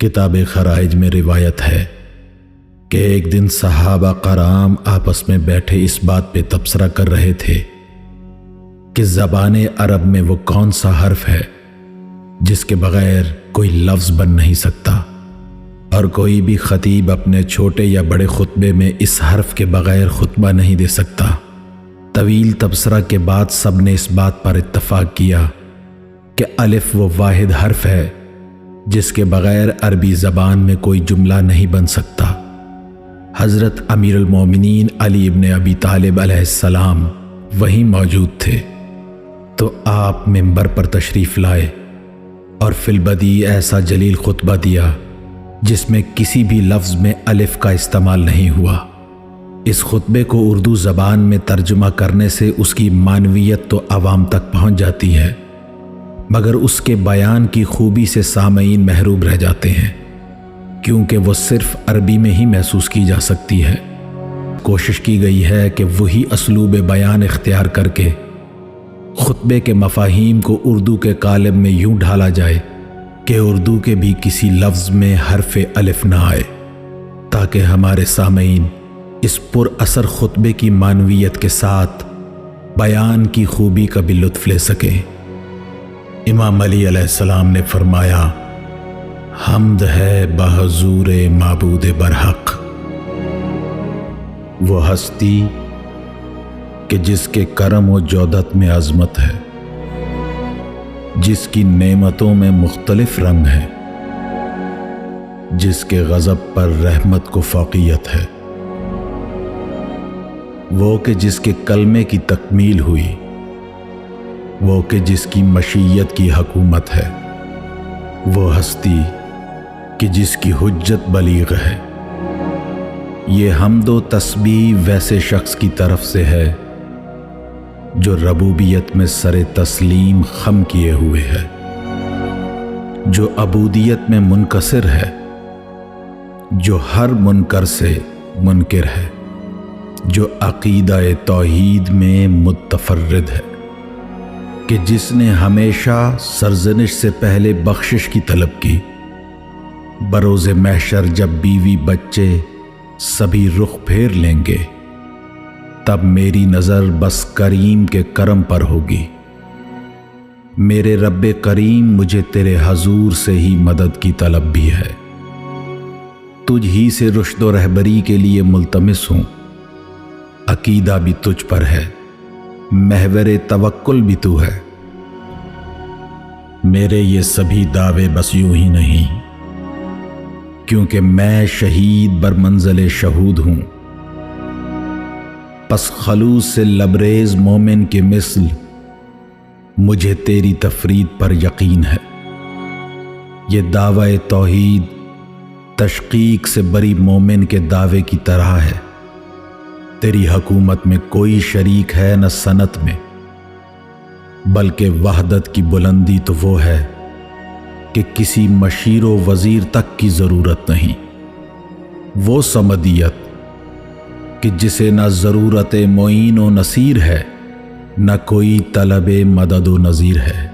کتاب خرائج میں روایت ہے کہ ایک دن صحابہ کرام آپس میں بیٹھے اس بات پہ تبصرہ کر رہے تھے کہ زبان عرب میں وہ کون سا حرف ہے جس کے بغیر کوئی لفظ بن نہیں سکتا، اور کوئی بھی خطیب اپنے چھوٹے یا بڑے خطبے میں اس حرف کے بغیر خطبہ نہیں دے سکتا۔ طویل تبصرہ کے بعد سب نے اس بات پر اتفاق کیا کہ الف وہ واحد حرف ہے جس کے بغیر عربی زبان میں کوئی جملہ نہیں بن سکتا۔ حضرت امیر المومنین علی ابن ابی طالب علیہ السلام وہیں موجود تھے، تو آپ منبر پر تشریف لائے اور فی البدیہہ ایسا جلیل خطبہ دیا جس میں کسی بھی لفظ میں الف کا استعمال نہیں ہوا۔ اس خطبے کو اردو زبان میں ترجمہ کرنے سے اس کی معنویت تو عوام تک پہنچ جاتی ہے، مگر اس کے بیان کی خوبی سے سامعین محروم رہ جاتے ہیں، کیونکہ وہ صرف عربی میں ہی محسوس کی جا سکتی ہے۔ کوشش کی گئی ہے کہ وہی اسلوب بیان اختیار کر کے خطبے کے مفاہیم کو اردو کے قالب میں یوں ڈھالا جائے کہ اردو کے بھی کسی لفظ میں حرف الف نہ آئے، تاکہ ہمارے سامعین اس پر اثر خطبے کی معنویت کے ساتھ بیان کی خوبی کا بھی لطف لے سکیں۔ امام علی علیہ السلام نے فرمایا، حمد ہے بحضور معبود برحق، وہ ہستی کہ جس کے کرم و جودت میں عظمت ہے، جس کی نعمتوں میں مختلف رنگ ہیں، جس کے غضب پر رحمت کو فوقیت ہے، وہ کہ جس کے کلمے کی تکمیل ہوئی، وہ کہ جس کی مشیت کی حکومت ہے، وہ ہستی کہ جس کی حجت بلیغ ہے۔ یہ حمد و تسبیح ویسے شخص کی طرف سے ہے جو ربوبیت میں سر تسلیم خم کیے ہوئے ہے، جو عبودیت میں منکسر ہے، جو ہر منکر سے منکر ہے، جو عقیدہ توحید میں متفرد ہے، کہ جس نے ہمیشہ سرزنش سے پہلے بخشش کی طلب کی، بروز محشر جب بیوی بچے سبھی رخ پھیر لیں گے، تب میری نظر بس کریم کے کرم پر ہوگی۔ میرے رب کریم مجھے تیرے حضور سے ہی مدد کی طلب بھی ہے، تجھ ہی سے رشد و رہبری کے لیے ملتمس ہوں، عقیدہ بھی تجھ پر ہے، محور توکل بھی تو ہے۔ میرے یہ سبھی دعوے بس یوں ہی نہیں، کیونکہ میں شہید بر منزل شہود ہوں، پس خلوص سے لبریز مومن کے مثل مجھے تیری تفرید پر یقین ہے۔ یہ دعوی توحید تشقیق سے بری مومن کے دعوے کی طرح ہے۔ تیری حکومت میں کوئی شریک ہے نہ صنعت میں، بلکہ وحدت کی بلندی تو وہ ہے کہ کسی مشیر و وزیر تک کی ضرورت نہیں، وہ صمدیت کہ جسے نہ ضرورت معین و نصیر ہے، نہ کوئی طلب مدد و نظیر ہے،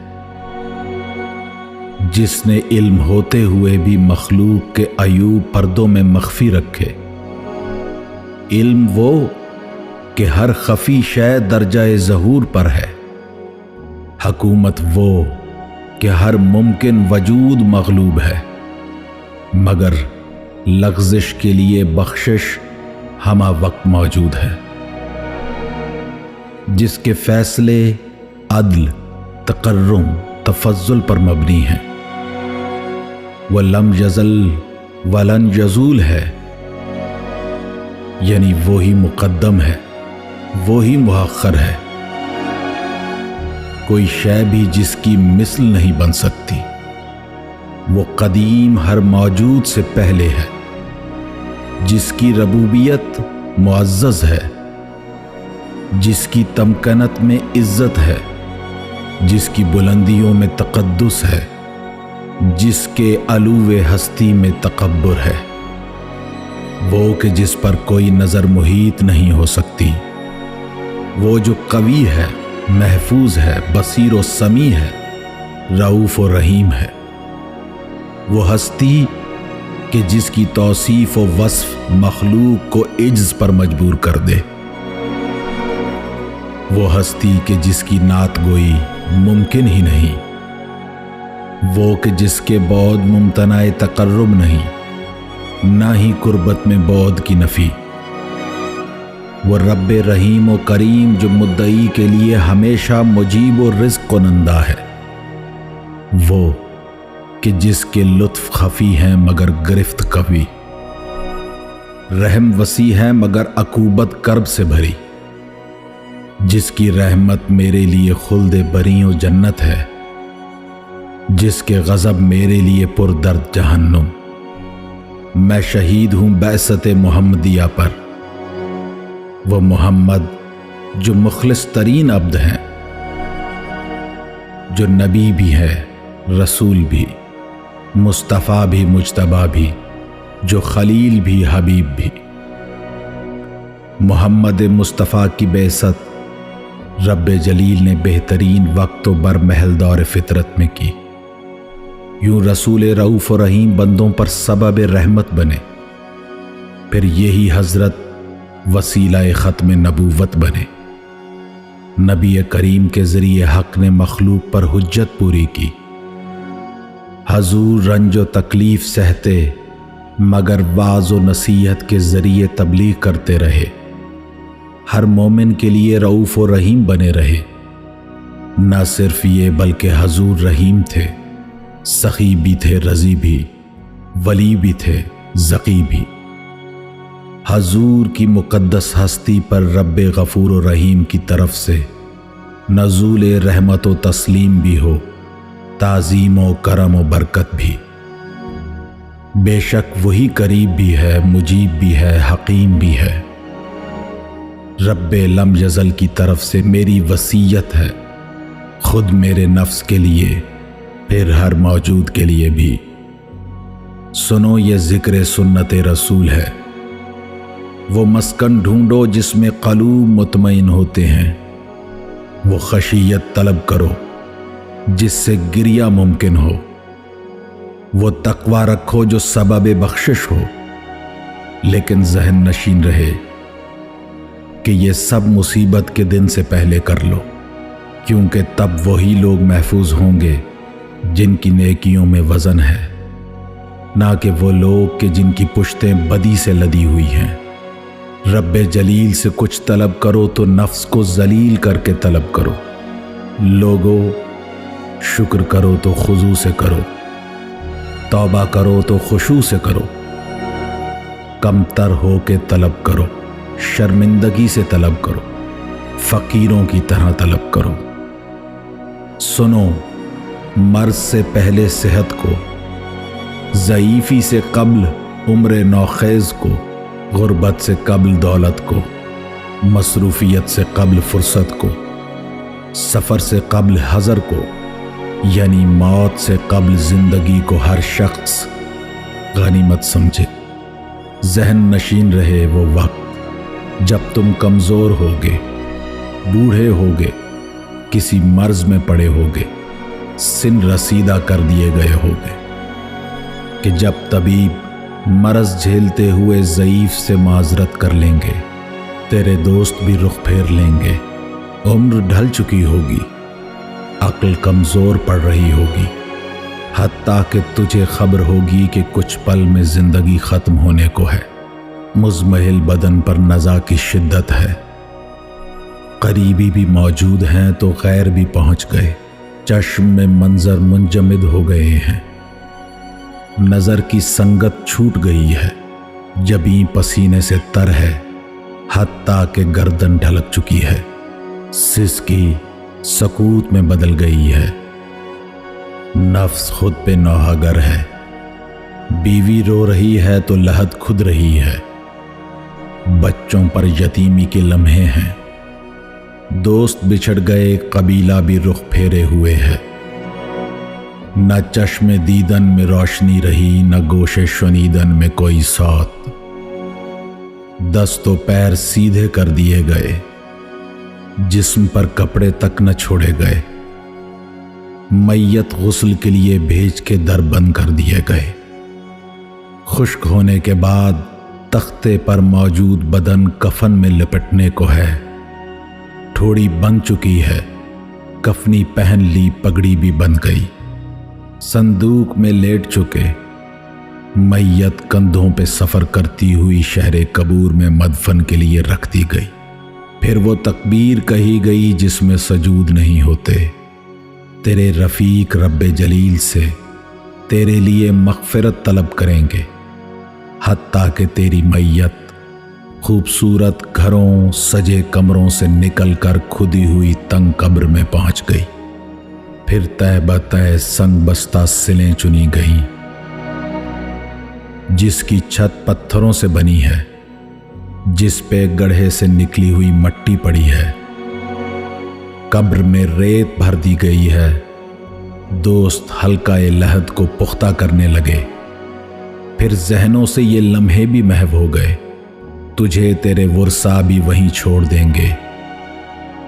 جس نے علم ہوتے ہوئے بھی مخلوق کے عیوب پردوں میں مخفی رکھے، علم وہ کہ ہر خفی شے درجہ ظہور پر ہے، حکومت وہ کہ ہر ممکن وجود مغلوب ہے، مگر لغزش کے لیے بخشش ہمہ وقت موجود ہے، جس کے فیصلے عدل، تکرم، تفضل پر مبنی ہیں، وہ لم یزل ولن یزول ہے، یعنی وہی مقدم ہے، وہی مؤخر ہے، کوئی شے بھی جس کی مثل نہیں بن سکتی، وہ قدیم ہر موجود سے پہلے ہے، جس کی ربوبیت معزز ہے، جس کی تمکنت میں عزت ہے، جس کی بلندیوں میں تقدس ہے، جس کے علو ہستی میں تکبر ہے، وہ کہ جس پر کوئی نظر محیط نہیں ہو سکتی، وہ جو قوی ہے، محفوظ ہے، بصیر و سمیع ہے، رؤوف و رحیم ہے، وہ ہستی کہ جس کی توصیف و وصف مخلوق کو عجز پر مجبور کر دے، وہ ہستی کہ جس کی نعت گوئی ممکن ہی نہیں، وہ کہ جس کے بعد ممتنع تقرب نہیں، نہ ہی قربت میں بعد کی نفی، وہ رب رحیم و کریم جو مدعی کے لیے ہمیشہ مجیب و رزق کنندہ ہے، وہ کہ جس کے لطف خفی ہیں مگر گرفت قوی، رحم وسیع ہے مگر عقوبت کرب سے بھری، جس کی رحمت میرے لیے خلد بری و جنت ہے، جس کے غضب میرے لیے پر درد جہنم، میں شہید ہوں بعثت محمدیہ پر، وہ محمد جو مخلص ترین عبد ہیں، جو نبی بھی ہے، رسول بھی، مصطفیٰ بھی، مجتبیٰ بھی، جو خلیل بھی، حبیب بھی۔ محمد مصطفیٰ کی بعثت رب جلیل نے بہترین وقت و برمحل دور فطرت میں کی، یوں رسول رؤوف و رحیم بندوں پر سبب رحمت بنے، پھر یہی حضرت وسیلہ ختم نبوت بنے، نبی کریم کے ذریعے حق نے مخلوق پر حجت پوری کی، حضور رنج و تکلیف سہتے مگر وعظ و نصیحت کے ذریعے تبلیغ کرتے رہے، ہر مومن کے لیے رؤوف و رحیم بنے رہے، نہ صرف یہ بلکہ حضور رحیم تھے، سخی بھی تھے، رضی بھی، ولی بھی تھے، ذکی بھی۔ حضور کی مقدس ہستی پر رب غفور و رحیم کی طرف سے نزول رحمت و تسلیم بھی ہو، تعظیم و کرم و برکت بھی۔ بے شک وہی قریب بھی ہے، مجیب بھی ہے، حکیم بھی ہے۔ رب لم یزل کی طرف سے میری وصیت ہے، خود میرے نفس کے لیے پھر ہر موجود کے لیے بھی۔ سنو یہ ذکر سنت رسول ہے، وہ مسکن ڈھونڈو جس میں قلوب مطمئن ہوتے ہیں، وہ خشیت طلب کرو جس سے گریہ ممکن ہو، وہ تقوی رکھو جو سبب بخشش ہو، لیکن ذہن نشین رہے کہ یہ سب مصیبت کے دن سے پہلے کر لو، کیونکہ تب وہی لوگ محفوظ ہوں گے جن کی نیکیوں میں وزن ہے، نہ کہ وہ لوگ کہ جن کی پشتیں بدی سے لدی ہوئی ہیں۔ رب جلیل سے کچھ طلب کرو تو نفس کو ذلیل کر کے طلب کرو، لوگو شکر کرو تو خضوع سے کرو، توبہ کرو تو خشوع سے کرو، کم تر ہو کے طلب کرو، شرمندگی سے طلب کرو، فقیروں کی طرح طلب کرو۔ سنو مرض سے پہلے صحت کو، ضعیفی سے قبل عمر نوخیز کو، غربت سے قبل دولت کو، مصروفیت سے قبل فرصت کو، سفر سے قبل حضر کو، یعنی موت سے قبل زندگی کو ہر شخص غنیمت سمجھے۔ ذہن نشین رہے وہ وقت جب تم کمزور ہوگے، بوڑھے ہوگے، کسی مرض میں پڑے ہوگے، سن رسیدہ کر دیے گئے ہوگے، کہ جب طبیب مرض جھیلتے ہوئے ضعیف سے معذرت کر لیں گے، تیرے دوست بھی رخ پھیر لیں گے، عمر ڈھل چکی ہوگی، عقل کمزور پڑ رہی ہوگی، حتیٰ کہ تجھے خبر ہوگی کہ کچھ پل میں زندگی ختم ہونے کو ہے، مزمحل بدن پر نزا کی شدت ہے، قریبی بھی موجود ہیں تو غیر بھی پہنچ گئے، چشم میں منظر منجمد ہو گئے ہیں، نظر کی سنگت چھوٹ گئی ہے، جبیں پسینے سے تر ہے، حتیٰ کہ گردن ڈھلک چکی ہے، سسکی سکوت میں بدل گئی ہے، نفس خود پہ نوحہ گر ہے، بیوی رو رہی ہے تو لحد کھد رہی ہے، بچوں پر یتیمی کے لمحے ہیں، دوست بچھڑ گئے، قبیلہ بھی رخ پھیرے ہوئے ہے، نہ چشم دیدن میں روشنی رہی، نہ گوش شنیدن میں کوئی صوت، دست و پیر سیدھے کر دیے گئے، جسم پر کپڑے تک نہ چھوڑے گئے، میت غسل کے لیے بھیج کے در بند کر دیے گئے، خشک ہونے کے بعد تختے پر موجود بدن کفن میں لپٹنے کو ہے۔ ٹھوڑی بن چکی ہے، کفنی پہن لی، پگڑی بھی بن گئی۔ صندوق میں لیٹ چکے، میت کندھوں پہ سفر کرتی ہوئی شہر قبور میں مدفن کے لیے رکھ دی گئی۔ پھر وہ تکبیر کہی گئی جس میں سجود نہیں ہوتے۔ تیرے رفیق رب جلیل سے تیرے لیے مغفرت طلب کریں گے، حتیٰ کہ تیری میت خوبصورت گھروں سجے کمروں سے نکل کر کھدی ہوئی تنگ قبر میں پہنچ گئی۔ پھر تہ بتہ سنگ بستہ سلیں چنی گئیں، جس کی چھت پتھروں سے بنی ہے، جس پہ گڑھے سے نکلی ہوئی مٹی پڑی ہے۔ قبر میں ریت بھر دی گئی ہے۔ دوست حلقہ لحد کو پختہ کرنے لگے۔ پھر ذہنوں سے یہ لمحے بھی محو ہو گئے۔ تجھے تیرے ورثا بھی وہیں چھوڑ دیں گے،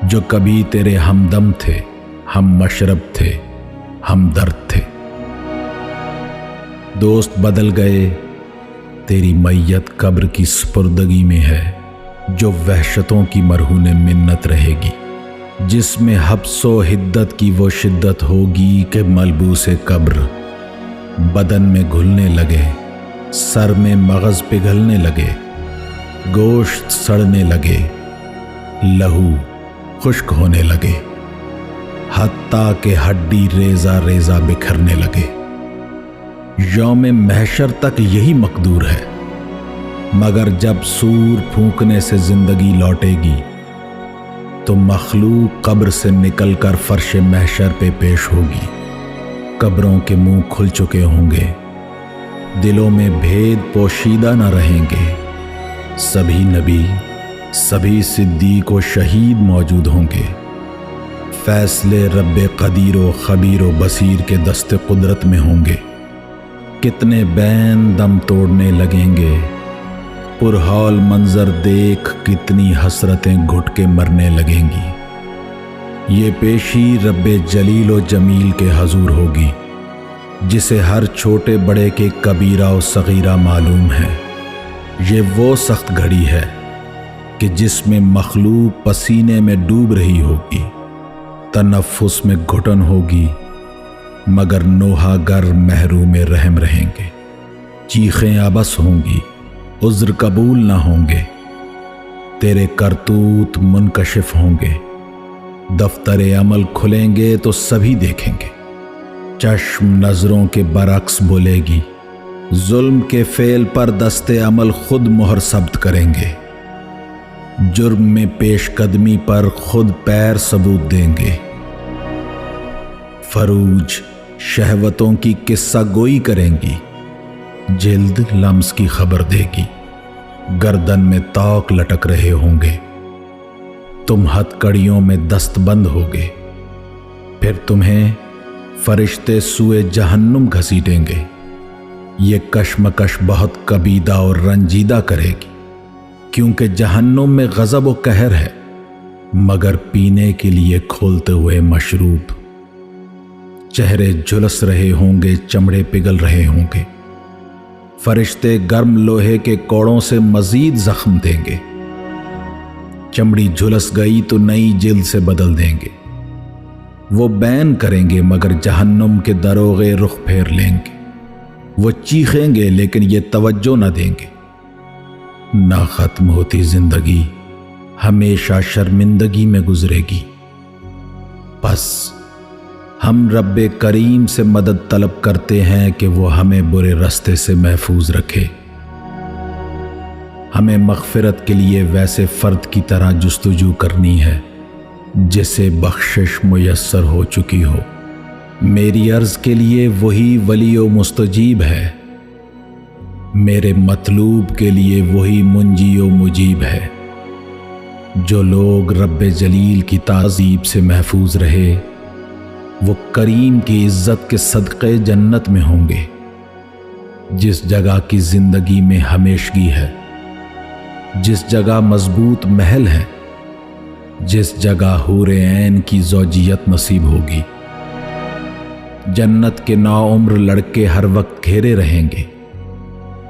جو کبھی تیرے ہمدم تھے، ہم مشرب تھے، ہم درد تھے۔ دوست بدل گئے، تیری میت قبر کی سپردگی میں ہے، جو وحشتوں کی مرہون منت رہے گی، جس میں حبس و حدت کی وہ شدت ہوگی کہ ملبوس قبر بدن میں گھلنے لگے، سر میں مغز پگھلنے لگے، گوشت سڑنے لگے، لہو خشک ہونے لگے، حتیٰ کہ ہڈی ریزہ ریزہ بکھرنے لگے۔ یوم محشر تک یہی مقدور ہے، مگر جب سور پھونکنے سے زندگی لوٹے گی تو مخلوق قبر سے نکل کر فرش محشر پہ پیش ہوگی۔ قبروں کے منہ کھل چکے ہوں گے، دلوں میں بھید پوشیدہ نہ رہیں گے۔ سبھی نبی، سبھی صدیق و شہید موجود ہوں گے۔ فیصلے رب قدیر و خبیر و بصیر کے دست قدرت میں ہوں گے۔ کتنے بین دم توڑنے لگیں گے، پرہول منظر دیکھ کتنی حسرتیں گھٹ کے مرنے لگیں گی۔ یہ پیشی رب جلیل و جمیل کے حضور ہوگی، جسے ہر چھوٹے بڑے کے کبیرہ و صغیرہ معلوم ہے۔ یہ وہ سخت گھڑی ہے کہ جس میں مخلوق پسینے میں ڈوب رہی ہوگی، تنفس میں گھٹن ہوگی، مگر نوحہ گر محروم رحم رہیں گے۔ چیخیں عبث ہوں گی، عذر قبول نہ ہوں گے، تیرے کرتوت منکشف ہوں گے۔ دفتر عمل کھلیں گے تو سبھی دیکھیں گے، چشم نظروں کے برعکس بولے گی، ظلم کے فعل پر دست عمل خود مہر ثبت کریں گے، جرم میں پیش قدمی پر خود پیر ثبوت دیں گے۔ فروج شہوتوں کی قصہ گوئی کریں گی، جلد لمس کی خبر دے گی، گردن میں طوق لٹک رہے ہوں گے، تم ہتھکڑیوں میں دست بند ہوگے۔ پھر تمہیں فرشتے سوئے جہنم گھسیٹیں گے۔ یہ کشمکش بہت کبیدہ اور رنجیدہ کرے گی، کیونکہ جہنم میں غضب و قہر ہے، مگر پینے کے لیے کھولتے ہوئے مشروب۔ چہرے جھلس رہے ہوں گے، چمڑے پگھل رہے ہوں گے۔ فرشتے گرم لوہے کے کوڑوں سے مزید زخم دیں گے۔ چمڑی جھلس گئی تو نئی جلد سے بدل دیں گے۔ وہ بین کریں گے مگر جہنم کے دروغے رخ پھیر لیں گے۔ وہ چیخیں گے لیکن یہ توجہ نہ دیں گے۔ نہ ختم ہوتی زندگی ہمیشہ شرمندگی میں گزرے گی۔ پس ہم رب کریم سے مدد طلب کرتے ہیں کہ وہ ہمیں برے رستے سے محفوظ رکھے۔ ہمیں مغفرت کے لیے ویسے فرد کی طرح جستجو کرنی ہے جسے بخشش میسر ہو چکی ہو۔ میری عرض کے لیے وہی ولی و مستجیب ہے، میرے مطلوب کے لیے وہی منجی و مجیب ہے۔ جو لوگ رب جلیل کی تعظیم سے محفوظ رہے وہ کریم کی عزت کے صدقے جنت میں ہوں گے، جس جگہ کی زندگی میں ہمیشگی ہے، جس جگہ مضبوط محل ہے، جس جگہ حور عین کی زوجیت نصیب ہوگی۔ جنت کے نوعمر لڑکے ہر وقت گھیرے رہیں گے،